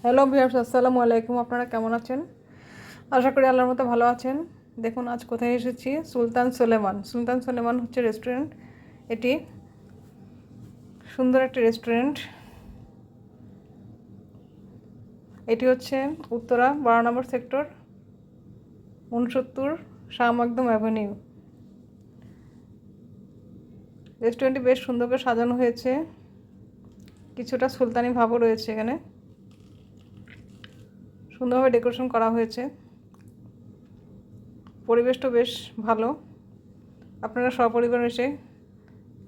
Hello viewers, আসসালামু আলাইকুম। আপনারা কেমন আছেন? আশা করি আল্লাহর মতো ভালো আছেন। দেখুন আজ কোথায় এসেছি, সুলতান সুলেমান। সুলতান সুলেমান হচ্ছে রেস্টুরেন্ট। এটি সুন্দর একটি রেস্টুরেন্ট। এটি হচ্ছে উত্তরা 12 নম্বর সেক্টর, 69 শাহ মাকদুম অ্যাভিনিউ। রেস্টুরেন্টটি বেশ সুন্দর করে সাজানো হয়েছে, কিছুটা সুলতানি ভাবও রয়েছে এখানে, সুন্দরভাবে ডেকোরেশন করা হয়েছে। পরিবেশটা বেশ ভালো, আপনারা সপরিবার এসে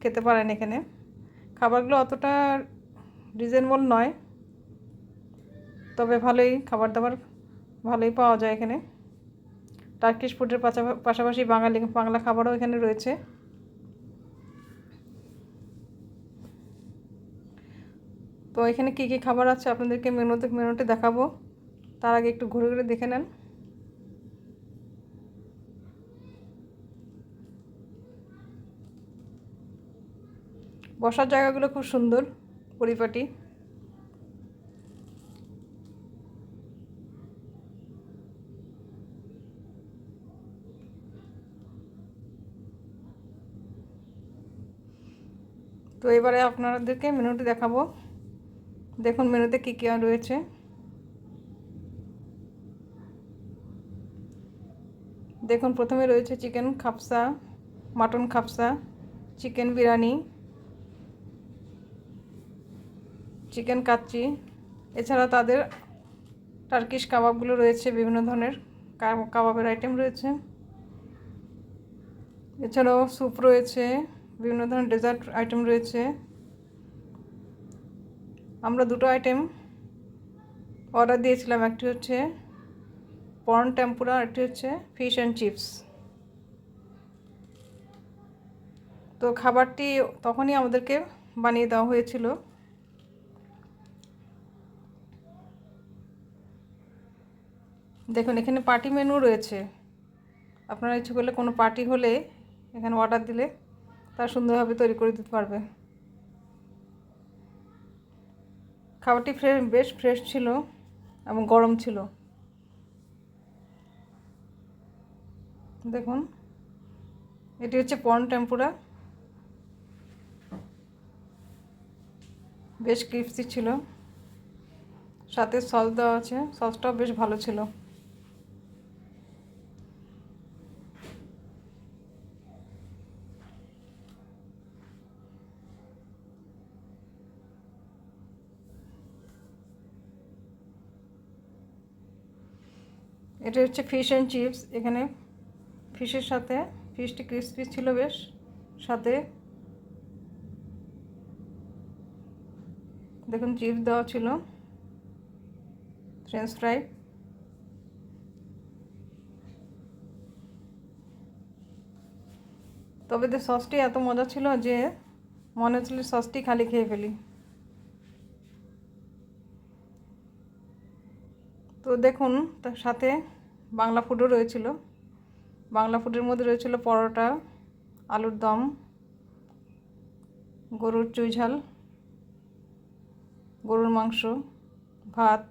খেতে পারেন। এখানে খাবারগুলো অতটা রিজনেবল নয়, তবে ভালোই খাবার দাবার ভালোই পাওয়া যায় এখানে। টার্কিশ ফুডের পাশাপাশি বাংলা খাবারও এখানে রয়েছে। তো এখানে কী কী খাবার আছে আপনাদেরকে মেনুতে দেখাবো। তার আগে একটু ঘুরে ঘুরে দেখে নেন। বসার জায়গাগুলো খুব সুন্দর, পরিপাটি। তো এবারে আপনাদেরকে মেনুটি দেখাবো। দেখুন মেনুতে কী কী রয়েছে। দেখুন প্রথমে রয়েছে চিকেন খাপসা, মাটন খাপসা, চিকেন বিরিয়ানি, চিকেন কাচ্চি। এছাড়া তাদের টার্কিশ কাবাবগুলো রয়েছে, বিভিন্ন ধরনের কাবাবের আইটেম রয়েছে। এছাড়াও স্যুপ রয়েছে, বিভিন্ন ধরনের ডেজার্ট আইটেম রয়েছে। আমরা দুটো আইটেম অর্ডার দিয়েছিলাম, একটি হচ্ছে প্রন টেম্পুরা, একটি হচ্ছে ফিশ অ্যান্ড চিপস। তো খাবারটি তখনই আমাদেরকে বানিয়ে দেওয়া হয়েছিল। দেখুন এখানে পার্টি মেনু রয়েছে, আপনারা ইচ্ছে করলে কোনো পার্টি হলে এখানে অর্ডার দিলে তারা সুন্দরভাবে তৈরি করে দিতে পারবে। খাবারটি বেশ ফ্রেশ ছিল এবং গরম ছিল। দেখুন এটি হচ্ছে প্রন টেম্পুরা, বেশ ক্রিস্পি ছিল, সাথে সস দেওয়া আছে, সসটাও বেশ ভালো ছিল। এটা হচ্ছে ফিশ অ্যান্ড চিপস। এখানে ফিশের সাথে ফিশটি ক্রিস্পি ছিল বেশ, সাথে দেখুন চিপস দেওয়া ছিল, ফ্রেঞ্চ ফ্রাই। তবে সসটি এত মজা ছিল যে মনে হচ্ছিল সসটি খালি খেয়ে ফেলি। তো দেখুন তার সাথে বাংলা ফুডও রয়েছিল। বাংলা ফুডের মধ্যে রয়েছিল পরোটা, আলুর দম, গরুর চুই ঝাল, গরুর মাংস, ভাত।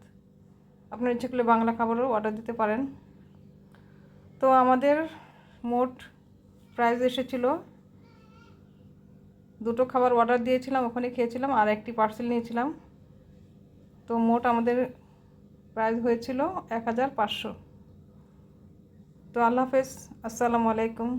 আপনার ইচ্ছে করলে বাংলা খাবারও অর্ডার দিতে পারেন। তো আমাদের মোট প্রাইস এসেছিল, দুটো খাবার অর্ডার দিয়েছিলাম, ওখানে খেয়েছিলাম, আর একটি পার্সেল নিয়েছিলাম। তো মোট আমাদের প্রাইস হয়েছিল 1500। তো আল্লাহ হাফেজ, আসসালামু আলাইকুম।